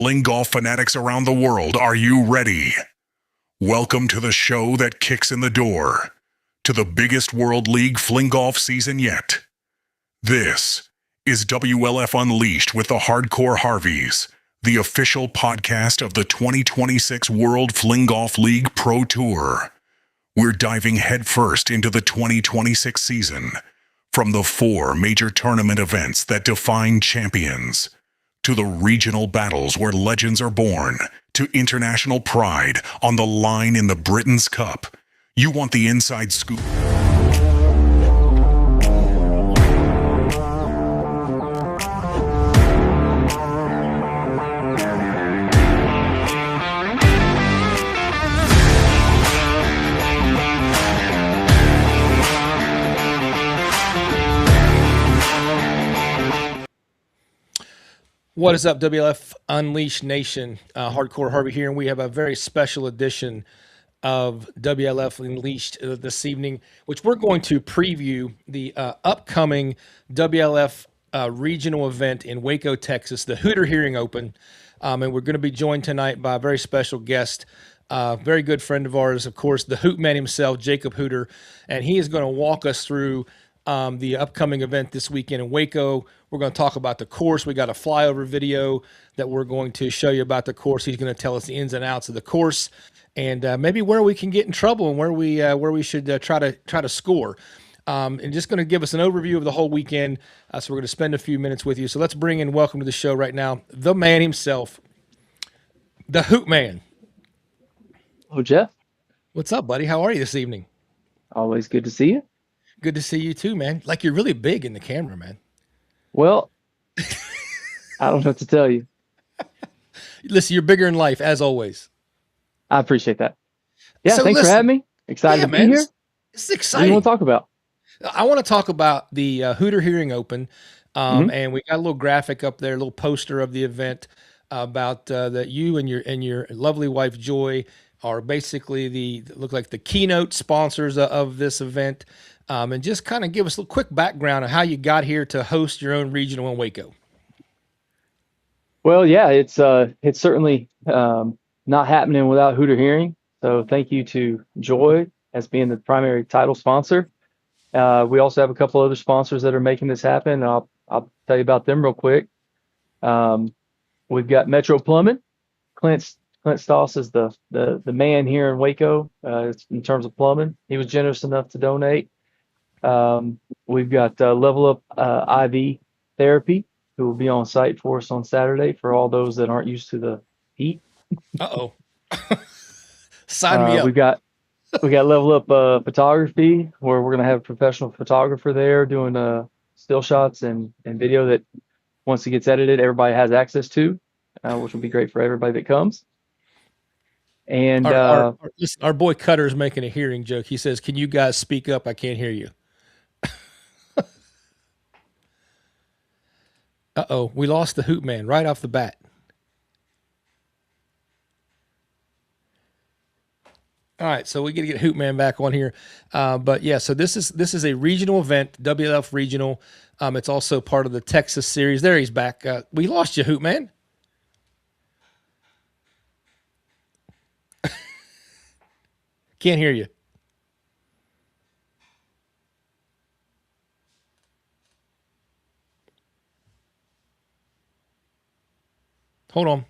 Fling golf fanatics around the world, are you ready? Welcome to the show that kicks in the door to the biggest World League fling golf season yet. This is WLF Unleashed with the Hardcore Harveys, the official podcast of the 2026 World Fling Golf League Pro Tour. We're diving headfirst into the 2026 season, from the 4 major tournament events that define champions, to the regional battles where legends are born, to international pride on the line in the Britain's Cup. You want the inside scoop? What is up, WLF Unleashed Nation? Hardcore Harvey here, and we have a very special edition of WLF Unleashed this evening, which we're going to preview the upcoming WLF regional event in Waco, Texas, the Hooter Hearing Open. And we're going to be joined tonight by a very special guest, very good friend of ours, of course, the Hoot Man himself, Jacob Hooter, and he is going to walk us through the upcoming event this weekend in Waco. We're going to talk about the course. We got a flyover video that we're going to show you about the course. He's going to tell us the ins and outs of the course, and maybe where we can get in trouble and where we should try to score. And just going to give us an overview of the whole weekend. So we're going to spend a few minutes with you. So let's bring in, welcome to the show right now, the man himself, the Hoot Man. Oh, Jeff. What's up, buddy? How are you this evening? Always good to see you. Good to see you too, man. Like, you're really big in the camera, man. Well, I don't know what to tell you. Listen, you're bigger in life, as always. I appreciate that. Yeah, So thanks for listen, having me. Excited to be man, here. It's What do you exciting. want to talk about? I want to talk about the Hooter Hearing Open, and we got a little graphic up there, a little poster of the event about that you and your lovely wife Joy are basically look like the keynote sponsors of this event, and just kind of give us a quick background of how you got here to host your own regional in Waco. Well, yeah, it's certainly not happening without Hooter Hearing. So thank you to Joy as being the primary title sponsor. We also have a couple other sponsors that are making this happen. I'll tell you about them real quick. We've got Metro Plumbing. Clint Stoss is the man here in Waco in terms of plumbing. He was generous enough to donate. We've got Level Up IV Therapy, who will be on site for us on Saturday for all those that aren't used to the heat. Uh-oh. Sign me up. We got Level Up Photography, where we're going to have a professional photographer there doing still shots and video that once it gets edited, everybody has access to, which will be great for everybody that comes. And Listen, our boy Cutter is making a hearing joke. He says, "Can you guys speak up? I can't hear you." Uh-oh, we lost the Hoot Man right off the bat. All right, so we got to get Hoot Man back on here. But yeah, so this is a regional event, WLF Regional. It's also part of the Texas series. There, he's back. We lost you, Hoot Man. Can't hear you. Hold on.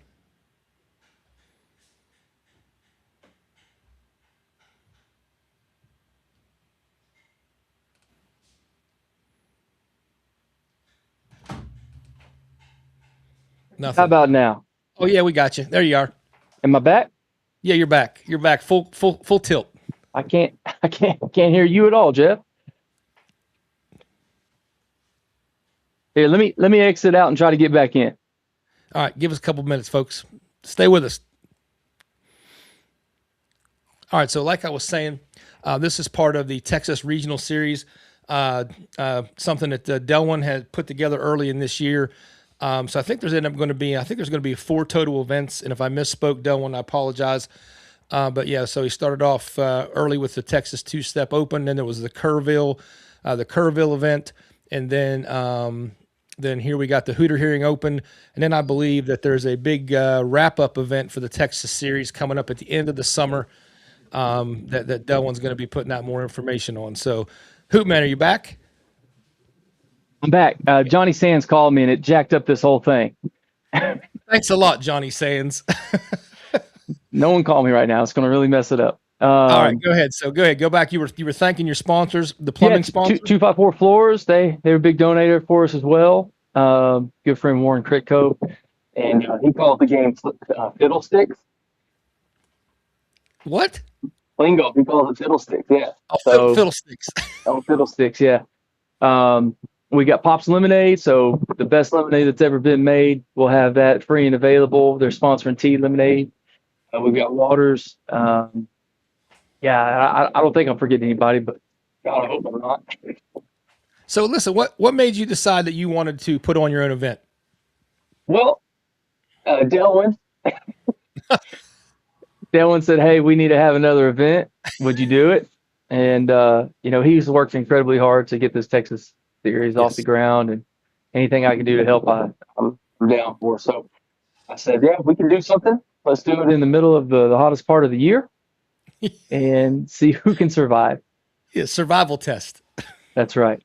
Nothing. how about now? Oh yeah, we got you. There you are. Am I back? Yeah, you're back. You're back. Full tilt. I can't hear you at all, Jeff. Here, let me exit out and try to get back in. All right, give us a couple minutes, folks. Stay with us. All right, so like I was saying, this is part of the Texas Regional Series, something that Delwyn had put together early in this year. So I think there's going to be 4 total events, and if I misspoke, Delwyn, I apologize. But yeah, so he started off early with the Texas Two-Step Open, then there was the Kerrville event, and then Then here we got the Hooter Hearing Open, and then I believe that there's a big wrap-up event for the Texas series coming up at the end of the summer. That Delwyn's going to be putting out more information on. So, Hootman, are you back? I'm back. Johnny Sands called me and it jacked up this whole thing. Thanks a lot, Johnny Sands. No one called me right now. It's going to really mess it up. All right, go ahead. So go ahead. Go back. You were thanking your sponsors, the plumbing sponsors. 254 Floors. They were a big donator for us as well. Good friend Warren Critco, and he called the game Fiddlesticks. What? Lingo. He calls it Fiddlesticks. Yeah. Oh, Fiddlesticks. Oh, Fiddlesticks. Yeah. We got Pop's Lemonade, so the best lemonade that's ever been made. We'll have that free and available. They're sponsoring tea lemonade. We've got Waters. Yeah, I don't think I'm forgetting anybody, but God, I hope I'm not. So listen, what made you decide that you wanted to put on your own event? Well, Delwyn said, "Hey, we need to have another event. Would you do it?" And he's worked incredibly hard to get this Texas series off the ground, and anything I can do to help, I'm down for. So I said, "Yeah, we can do something. Let's do it in the middle of the hottest part of the year, and see who can survive." Yeah, survival test. That's right.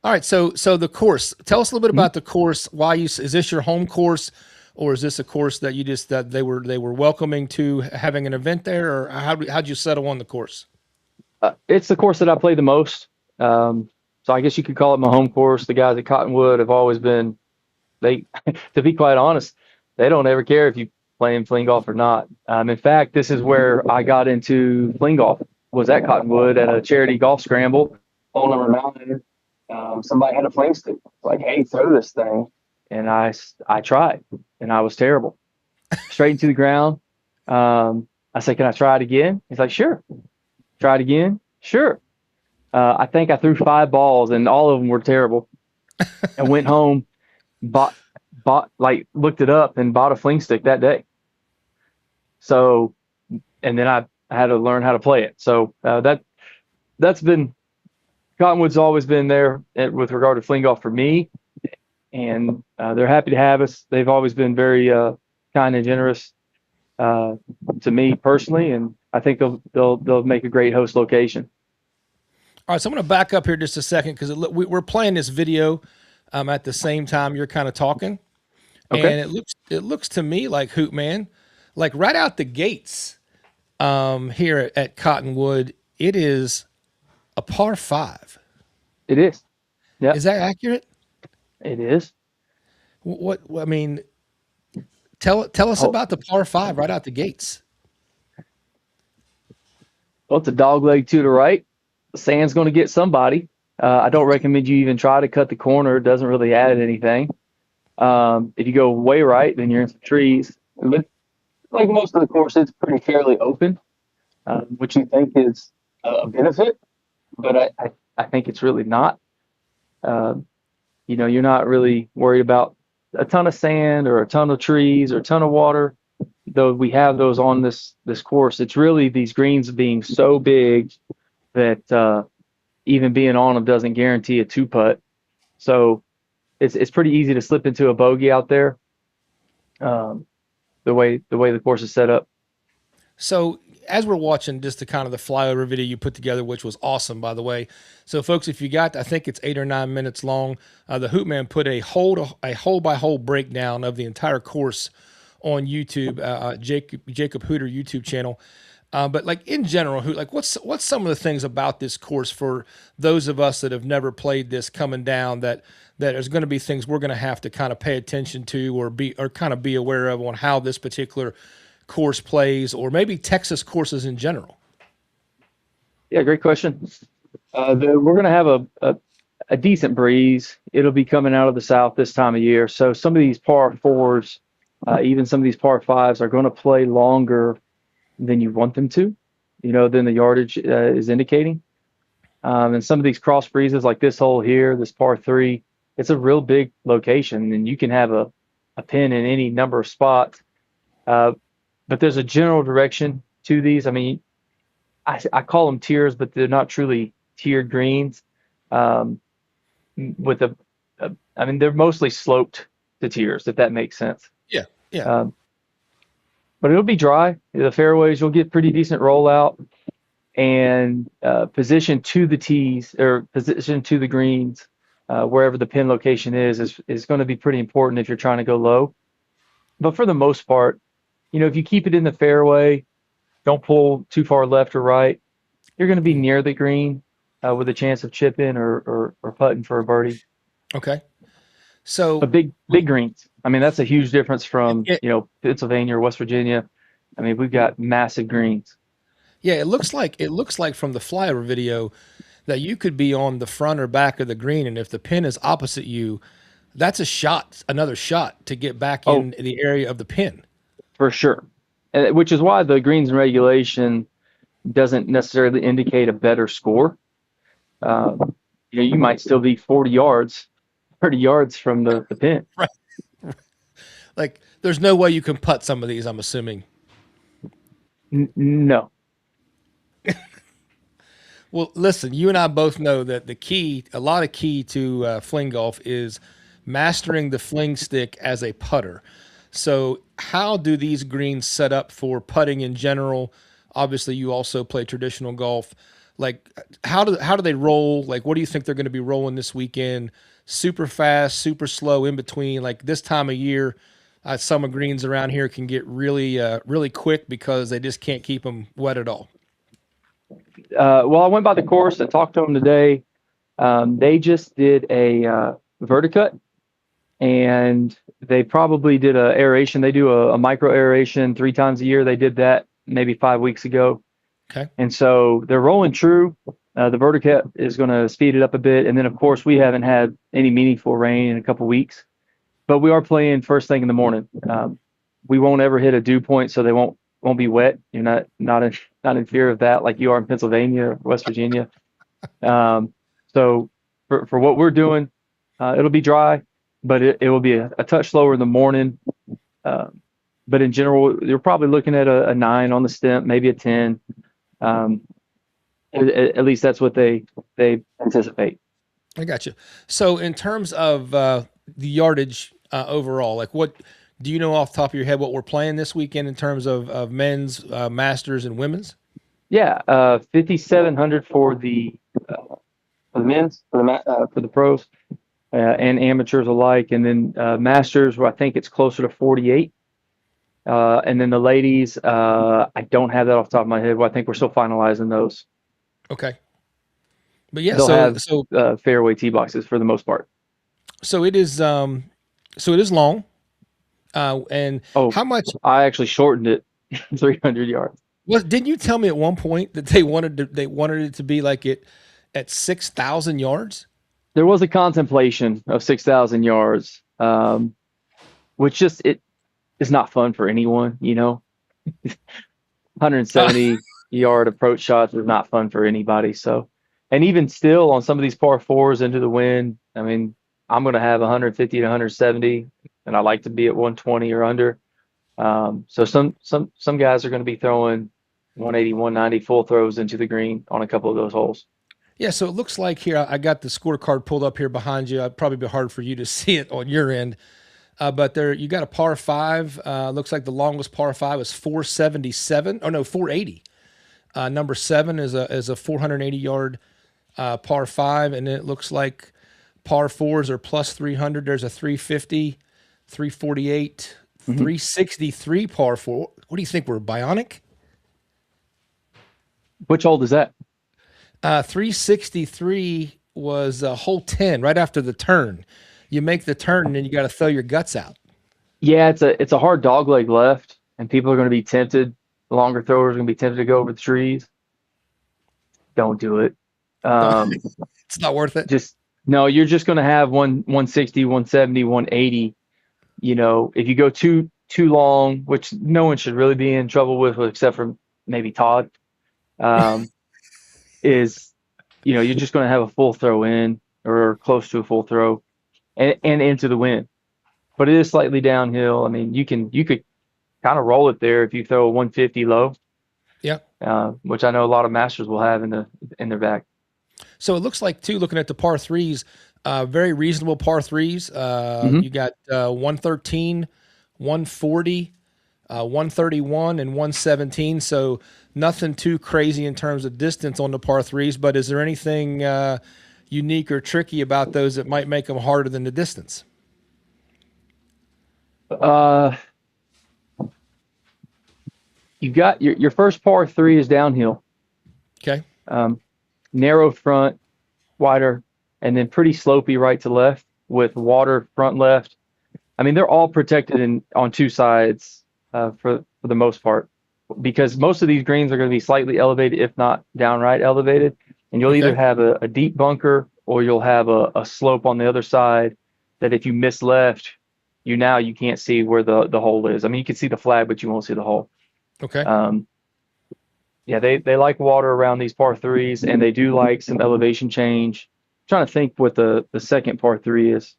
All right, so the course. Tell us a little bit about the course. Is this your home course, or is this a course that you just that they were welcoming to having an event there, or how'd you settle on the course? It's the course that I play the most. So I guess you could call it my home course. The guys at Cottonwood have always been, to be quite honest, they don't ever care if you play in fling golf or not. In fact, this is where I got into fling golf, was at Cottonwood at a charity golf scramble. Hole number 9. Somebody had a fling stick. Like, hey, throw this thing. And I tried, and I was terrible. Straight into the ground. I said, "Can I try it again?" He's like, "Sure." Try it again? Sure. I think I threw 5 balls, and all of them were terrible. I went home, looked it up, and bought a fling stick that day. So, and then I had to learn how to play it. So that's been, Cottonwood's always been there with regard to fling golf for me, and they're happy to have us. They've always been very kind and generous to me personally, and I think they'll make a great host location. All right, so I'm going to back up here just a second because we're playing this video at the same time you're kind of talking, Okay. and it looks to me like Hootman, like right out the gates here at Cottonwood, it is a par 5. It is. Yeah. Is that accurate? It is. What I mean, tell us about the par 5 right out the gates. Well, it's a dog leg to the right. Sand's going to get somebody. I don't recommend you even try to cut the corner. It doesn't really add anything. If you go way right, then you're in some trees. But like most of the course, it's pretty fairly open, which you think is a benefit, but I think it's really not. You're not really worried about a ton of sand or a ton of trees or a ton of water, though we have those on this course. It's really these greens being so big that even being on them doesn't guarantee a 2-putt. So it's pretty easy to slip into a bogey out there. The way the course is set up. So as we're watching just the kind of the flyover video you put together, which was awesome, by the way. So folks, if you got, I think it's 8 or 9 minutes long, the Hootman put a hole by hole breakdown of the entire course on YouTube, Jacob Hooter YouTube channel. But like in general, what's some of the things about this course for those of us that have never played this coming down that there's going to be things we're going to have to kind of pay attention to or kind of be aware of on how this particular course plays, or maybe Texas courses in general? Yeah, great question. We're going to have a decent breeze. It'll be coming out of the south this time of year. So some of these par 4s, even some of these par 5s are going to play longer than you want them to, than the yardage is indicating. And some of these cross breezes like this hole here, this par 3, it's a real big location, and you can have a pin in any number of spots. But there's a general direction to these. I mean, I call them tiers, but they're not truly tiered greens. With a I mean, they're mostly sloped to tiers, if that makes sense. Yeah. Yeah. Um, but it'll be dry. The fairways, you'll get pretty decent rollout, and position to the tees or position to the greens, wherever the pin location is going to be pretty important if you're trying to go low. But for the most part, if you keep it in the fairway, don't pull too far left or right, you're going to be near the green with a chance of chipping or putting for a birdie. Okay. So But big greens. I mean, that's a huge difference from, it, Pennsylvania or West Virginia. I mean, we've got massive greens. yeah, it looks like from the flyover video that you could be on the front or back of the green, and if the pin is opposite you, that's another shot to get back Oh, in the area of the pin. for sure. And which is why the greens in regulation doesn't necessarily indicate a better score. You might still be 40 yards, 30 yards from the pin. Right. Like, there's no way you can putt some of these, I'm assuming. No. Well, listen, you and I both know that a lot of key to fling golf is mastering the fling stick as a putter. So, how do these greens set up for putting in general? Obviously, you also play traditional golf. Like, how do they roll? Like, what do you think they're going to be rolling this weekend? Super fast, super slow, in between. Like this time of year, some of greens around here can get really quick because they just can't keep them wet at all. Well, I went by the course and talked to them today. They just did a verticut, and they probably did a aeration. They do a micro aeration 3 times a year. They did that maybe 5 weeks ago. Okay. And so they're rolling true. The verticut is going to speed it up a bit. And then, of course, we haven't had any meaningful rain in a couple weeks, but we are playing first thing in the morning. We won't ever hit a dew point, so they won't be wet. You're not in fear of that like you are in Pennsylvania or West Virginia. So for what we're doing, it'll be dry, but it will be a touch slower in the morning. But in general, you're probably looking at a 9 on the stem, maybe a 10. At least that's what they anticipate. I got you. So, in terms of the yardage overall, like what do you know off the top of your head what we're playing this weekend in terms of men's, masters, and women's? Yeah, 5,700 for the men's, for the pros, and amateurs alike, and then masters, where I think it's closer to 48. And then the ladies, I don't have that off the top of my head. Well, I think we're still finalizing those. Okay. But yeah, They'll have so fairway tee boxes for the most part. so it is long. And Oh, how much? I actually shortened it 300 yards. Well, didn't you tell me at one point that they wanted it to be like it at 6,000 yards? There was a contemplation of 6,000 yards, which just it is not fun for anyone. 170 yard approach shots is not fun for anybody. So, and even still on some of these par fours into the wind, I mean, I'm going to have 150 to 170, and I like to be at 120 or under. So some guys are going to be throwing 180, 190 full throws into the green on a couple of those holes. Yeah, so it looks like here I got the scorecard pulled up here behind you. It'd probably be hard for you to see it on your end, but there you got a par 5. Looks like the longest par 5 is 477. Oh no, 480. Number 7 is a 480 yard par 5, and it looks like par 4s are plus 300. There's a 350, 348, 363 par 4. What do you think? We're bionic? Which hole is that? 363 was hole 10, right after the turn. You make the turn, and then you got to throw your guts out. Yeah, it's a hard dog leg left, and people are going to be tempted. The longer throwers are going to be tempted to go over the trees. Don't do it. It's not worth it. No, you're just going to have 160, 170, 180. If you go too long, which no one should really be in trouble with except for maybe Todd, is, you're just going to have a full throw in or close to a full throw and into the wind. But it is slightly downhill. I mean, you could kind of roll it there if you throw a 150 low. Yeah. Which I know a lot of masters will have in their bag. So it looks like too, looking at the par 3s, Very reasonable par threes. Hmm. You got 113, 140, 131, and 117. So nothing too crazy in terms of distance on the par threes. But is there anything unique or tricky about those that might make them harder than the distance? Uh, you got your first par three is downhill, Okay. um, narrow front, wider, and then pretty slopey right to left with water front left. I mean, they're all protected on two sides for the most part, because most of these greens are going to be slightly elevated, if not downright elevated, and you'll either Okay. have a deep bunker or you'll have a slope on the other side that if you miss left, you can't see where the hole is. I mean, you can see the flag, but you won't see the hole. Okay. Um, yeah, they like water around these par threes, and they do like some elevation change. I'm trying to think what the second par three is.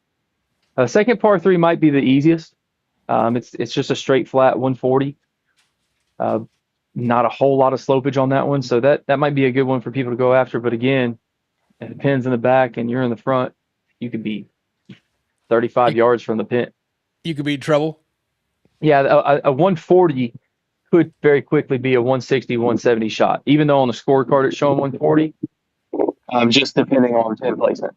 Second par three might be the easiest. It's just a straight flat 140. Uh, Not a whole lot of slopage on that one, so that might be a good one for people to go after. But again, if the pin's in the back and you're in the front, you could be 35 You, yards from the pin. you could be in trouble. Yeah, a 140 could very quickly be a 160, 170 shot, even though on the scorecard it's showing 140. Just depending on pin placement.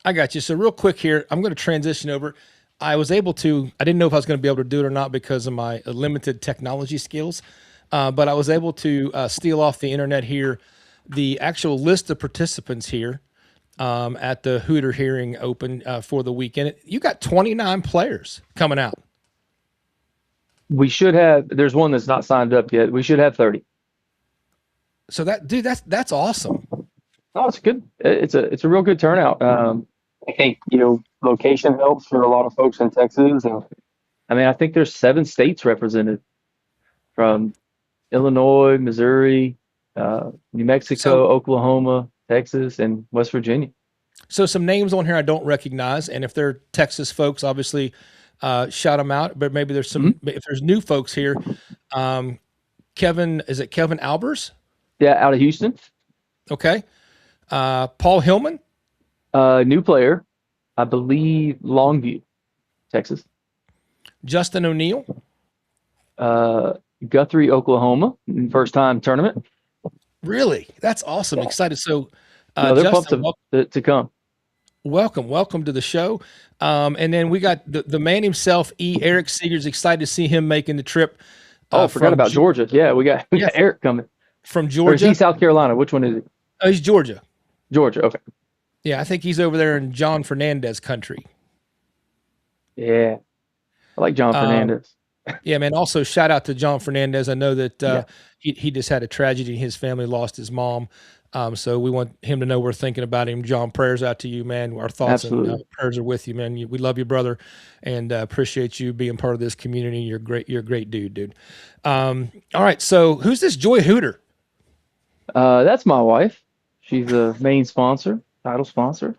I got you. So real quick here, I'm going to transition over. I didn't know if I was going to be able to do it or not because of my limited technology skills. But I was able to steal off the internet here the actual list of participants here at the Hooter Hearing Open for the weekend. You got 29 players coming out. We should have. There's one that's not signed up yet. We should have 30. So that's awesome. Oh, it's good. It's a real good turnout. I think location helps for a lot of folks in Texas, and I mean I think there's 7 states represented from Illinois, Missouri, New Mexico, So Oklahoma, Texas, and West Virginia. so some names on here I don't recognize, and if they're Texas folks, obviously shout them out. But maybe there's Hmm. if there's new folks here. Um, is it Kevin Albers? Yeah, out of Houston. Okay. Paul Hillman, New player, I believe Longview, Texas. Justin O'Neill. Uh, Guthrie, Oklahoma, first time tournament. Really? That's awesome. Excited. So, No, they're pumped Justin, to come. welcome to the show. And then we got the man himself, Eric Seegers. Excited to see him making the trip Oh, forgot about Georgia. Yeah, we yeah, got Eric coming. from Or is he Georgia. South Carolina? Which one is it? Oh, he's Georgia. Georgia. Okay. Yeah, I think he's over there in John Fernandez country. Yeah, I like John Um, Fernandez. yeah, man. Also, shout out to John Fernandez. I know that Yeah, he just had a tragedy. His family lost his mom. So we want him to know we're thinking about him. John, prayers out to you, man. Our thoughts and absolutely. prayers are with you, man. We love you, brother, and appreciate you being part of this community. You're great. You're a great dude. All right. So who's this Joy Hooter? That's my wife. She's a main sponsor, title sponsor.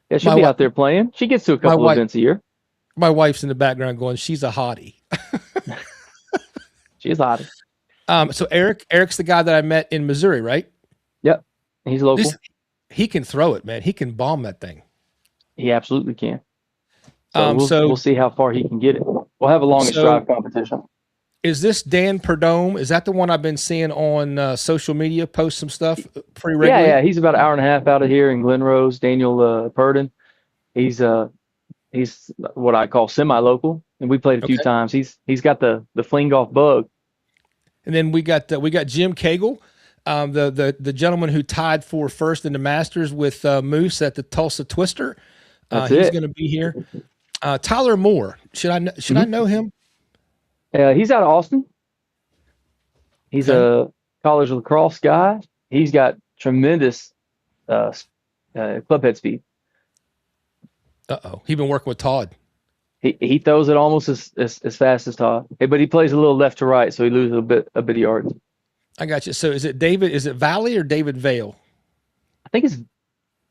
Yeah, she'll My be wife. out there playing. She gets to a My couple wife. events a year. My wife's in the background going, she's a hottie. She's hot. So Eric's the guy that I met in Missouri, right? Yep, he's local. This he can throw it, man. He can bomb that thing. He absolutely can. So we'll So see how far he can get it. We'll have a longest so drive competition. is this Dan Perdome? Is that the one I've been seeing on social media post some stuff pretty Yeah, regularly? yeah. He's about an hour and a half out of here in Glen Rose. Daniel Purdon. He's what I call semi-local, and we played a few Okay. times. He's got the fling golf bug. And then we got Jim Cagle, the gentleman who tied for first in the Masters with Moose at the Tulsa Twister. That's He's it. going to be here. Tyler Moore, should I Hmm. know him? He's out of Austin. He's Okay. a college lacrosse guy. He's got tremendous clubhead speed. He been working with Todd. He throws it almost as fast as Todd, but he plays a little left to right, so he loses a bit of yards. I got you. So is it David? Is it Valley or David Vale? I think it's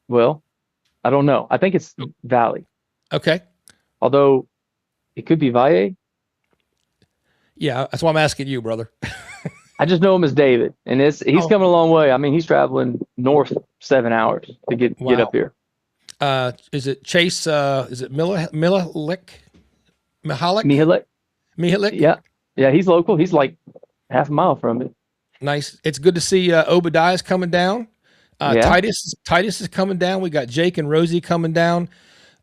well, I don't know. I think it's Valley, Okay. although it could be Valle. Yeah, that's why I'm asking you, brother. I just know him as David, and he's Oh, coming a long way. I mean, he's traveling north 7 hours to get wow. up here. Is it Chase? Is it Mihalik? Mihalik. Mihalik? Yeah. Yeah. He's local. He's like half a mile from it. Nice. It's good to see Obadiah's coming down. Yeah. Titus is coming down. We got Jake and Rosie coming down.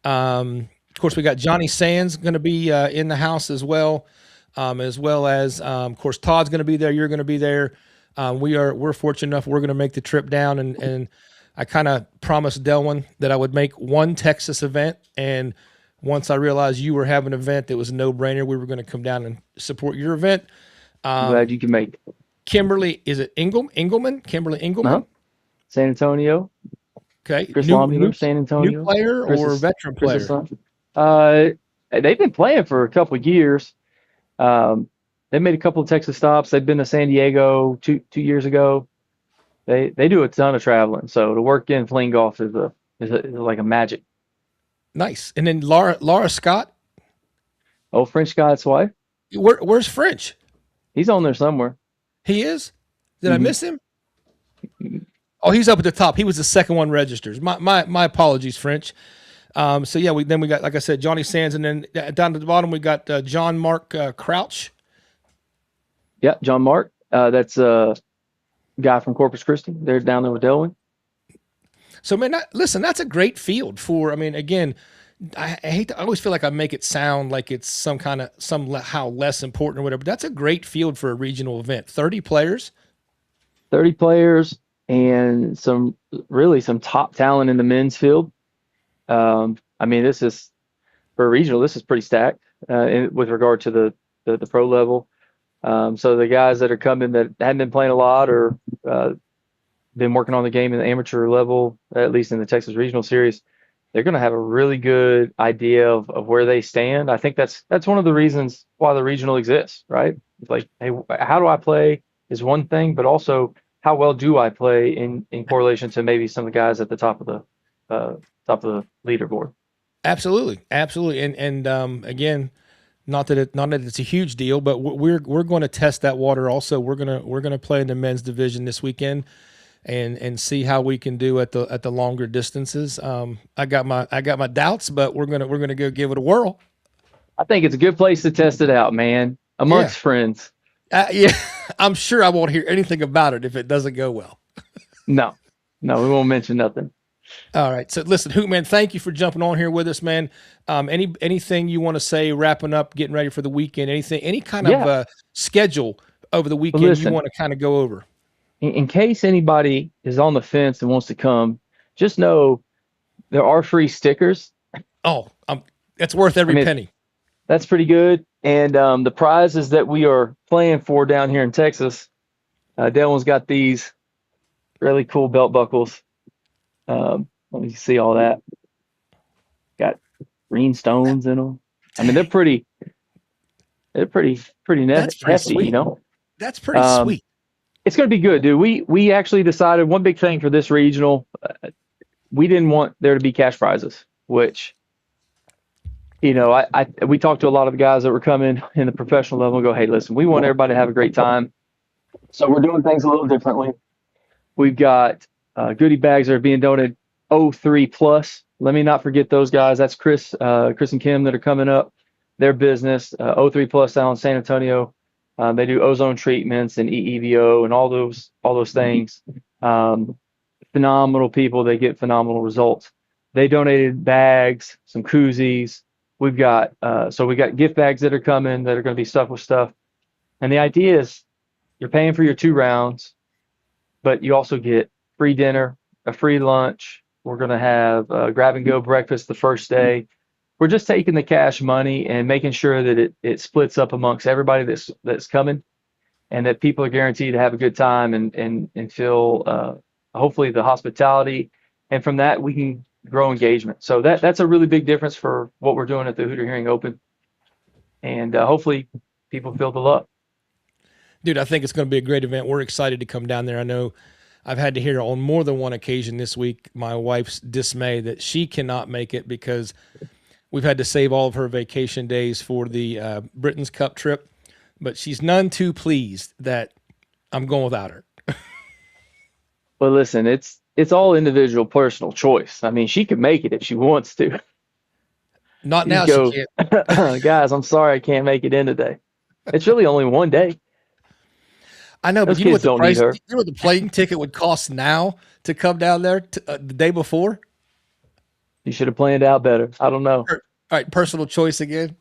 Of course, we got Johnny Sands going to be in the house as well as of course Todd's going to be there. You're going to be there. We're fortunate enough we're going to make the trip down, and I kind of promised Delwyn that I would make one Texas event, and once I realized you were having an event that was a no-brainer, we were going to come down and support your event. I'm glad you can make it. Kimberly, is it Engelman? Kimberly Engelman? Uh-huh. San Antonio. Okay. Chris Lomuler, San Antonio. New player or veteran player? They've been playing for a couple of years. They made a couple of Texas stops. They've been to San Diego two years ago. They do a ton of traveling. So to work in fling golf is like a magic. Nice. And then Laura Scott. Oh, French Scott's wife. Where's French? He's on there somewhere. He is? Did I miss him? Oh, he's up at the top. He was the second one registered. My apologies, French. So yeah, we got, like I said, Johnny Sands, and then down at the bottom we got John Mark Crouch. Yeah, John Mark. That's a guy from Corpus Christi. They're down there with Delwyn. So man, listen, that's a great field for. I mean, again, I always feel like I make it sound like it's somehow less important or whatever. That's a great field for a regional event. 30 players. 30 players and some top talent in the men's field. I mean, this is for a regional. This is pretty stacked with regard to the pro level. So the guys that are coming that hadn't been playing a lot or been working on the game in the amateur level, at least in the Texas Regional Series, they're going to have a really good idea of where they stand. I think that's one of the reasons why the regional exists, right? It's like, hey, how do I play is one thing, but also how well do I play in correlation to maybe some of the guys at the top of the leaderboard. Absolutely. And again, not that it's a huge deal, but we're going to test that water also. We're going to play in the men's division this weekend and see how we can do at the longer distances. I got my doubts, but we're going to go give it a whirl. I think it's a good place to test it out, man, amongst friends. Yeah, I'm sure I won't hear anything about it if it doesn't go well. No, we won't mention nothing. All right. So listen, Hoot, man, thank you for jumping on here with us, man. Anything you want to say, wrapping up, getting ready for the weekend, any kind of schedule over the weekend you want to kind of go over? In case anybody is on the fence and wants to come, just know there are free stickers. Oh, that's worth every penny. That's pretty good. And the prizes that we are playing for down here in Texas, Delwyn's got these really cool belt buckles. Let me see all that. Got green stones in them. I mean, they're pretty hefty, sweet. you know. That's pretty sweet. It's going to be good, dude. We actually decided one big thing for this regional. We didn't want there to be cash prizes, which, you know, we talked to a lot of the guys that were coming in the professional level and go, hey, listen, we want everybody to have a great time. So we're doing things a little differently. We've got goodie bags that are being donated 03 plus. Let me not forget those guys. That's Chris and Kim that are coming up. Their business, 03 plus down in San Antonio. They do ozone treatments and EEVO and all those things. Phenomenal people. They get phenomenal results. They donated bags, some koozies. We've got gift bags that are coming that are going to be stuffed with stuff. And the idea is you're paying for your 2 rounds, but you also get free dinner, a free lunch. We're going to have a grab and go breakfast the first day. We're just taking the cash money and making sure that it splits up amongst everybody that's coming, and that people are guaranteed to have a good time and feel hopefully the hospitality. And from that, we can grow engagement. So that's a really big difference for what we're doing at the Hooter Hearing Open. And hopefully people feel the love. Dude, I think it's going to be a great event. We're excited to come down there. I know I've had to hear on more than one occasion this week my wife's dismay that she cannot make it because we've had to save all of her vacation days for the Britain's Cup trip. But she's none too pleased that I'm going without her. Well, listen, it's it's all individual personal choice. I mean, she can make it if she wants to. Not You now, just she can't. go, guys, I'm sorry I can't make it in today. It's really only one day. I know, but Those you know what kids the don't need price, her. you know what the plane ticket would cost now to come down there the day before? You should have planned out better. I don't know. All right, personal choice again.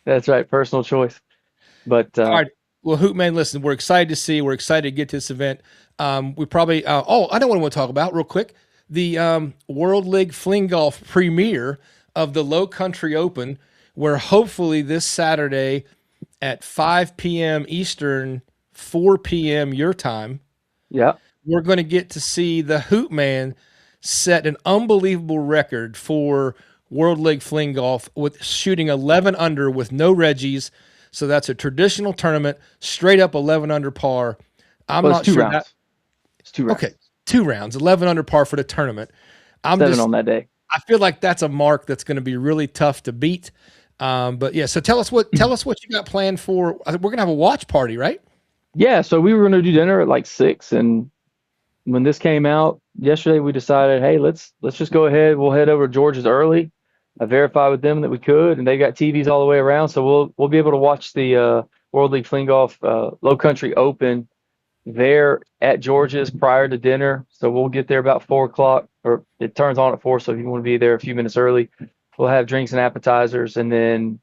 That's right, personal choice. But All right. Well, Hoot Man, listen, we're excited to see. We're excited to get to this event. We probably. I know what I want to talk about real quick. The World League Fling Golf premiere of the Low Country Open, where hopefully this Saturday at 5 p.m. Eastern, 4 p.m. your time, yeah, we're going to get to see the Hoot Man set an unbelievable record for World League Fling Golf with shooting 11 under with no Reggies. So that's a traditional tournament, straight up 11 under par. I'm well, it's not two sure rounds. that. It's 2 rounds. Okay, 2 rounds, 11 under par for the tournament. I'm 7 just, on that day. I feel like that's a mark that's going to be really tough to beat. But yeah, so tell us what you got planned for. We're going to have a watch party, right? Yeah, so we were going to do dinner at like 6, and when this came out yesterday, we decided, hey, let's just go ahead. We'll head over to George's early. I verified with them that we could, and they got TVs all the way around, so we'll be able to watch the World League Fling Golf Low Country Open there at George's prior to dinner. So we'll get there about 4 o'clock, or it turns on at 4. So if you want to be there a few minutes early, we'll have drinks and appetizers, and then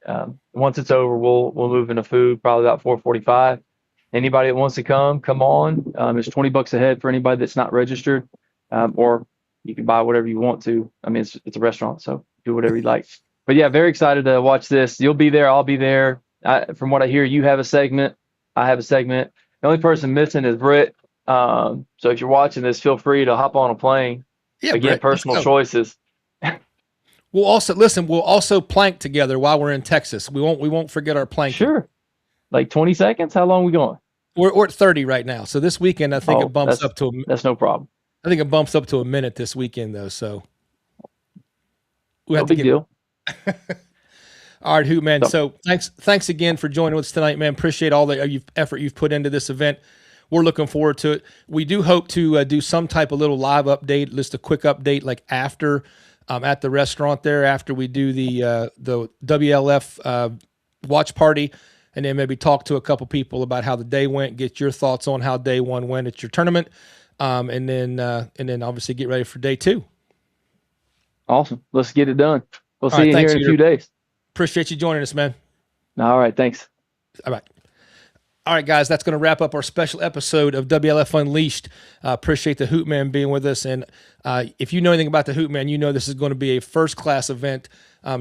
once it's over, we'll move into food probably about 4:45. Anybody that wants to come on. It's $20 a head for anybody that's not registered, or you can buy whatever you want to. I mean, it's a restaurant, so do whatever you like. But yeah, very excited to watch this. You'll be there. I'll be there. From what I hear, you have a segment. I have a segment. The only person missing is Britt. So if you're watching this, feel free to hop on a plane. Yeah, Again, Brett, personal choices. We'll also plank together while we're in Texas. We won't forget our planking. Sure. Like 20 seconds? How long are we going? We're at 30 right now. So this weekend, I think it bumps up to that's no problem. I think it bumps up to a minute this weekend though. So we No have to big deal. All right, Hoot Man. So thanks again for joining us tonight, man. Appreciate all the effort you've put into this event. We're looking forward to it. We do hope to do some type of little live update, just a quick update, like after at the restaurant there, after we do the WLF watch party, and then maybe talk to a couple people about how the day went, get your thoughts on how day one went at your tournament, and then obviously get ready for day two. Awesome. Let's get it done. We'll see you thanks, here in a few days. Appreciate you joining us, man. All right. Thanks. All right. All right, guys, that's going to wrap up our special episode of WLF Unleashed. Appreciate the Hoot Man being with us. And if you know anything about the Hoot Man, you know this is going to be a first-class event.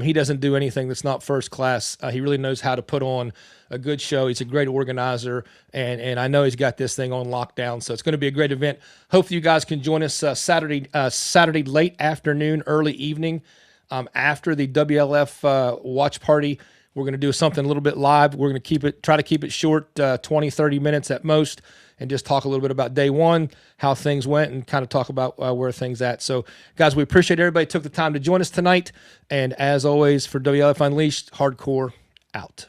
He doesn't do anything that's not first class. He really knows how to put on a good show. He's a great organizer, and I know he's got this thing on lockdown. So it's going to be a great event. Hopefully you guys can join us Saturday late afternoon, early evening after the WLF watch party. We're going to do something a little bit live. We're going to try to keep it short, 20, 30 minutes at most, and just talk a little bit about day one, how things went, and kind of talk about where things at. So, guys, we appreciate everybody took the time to join us tonight. And as always, for WLF Unleashed, Hardcore out.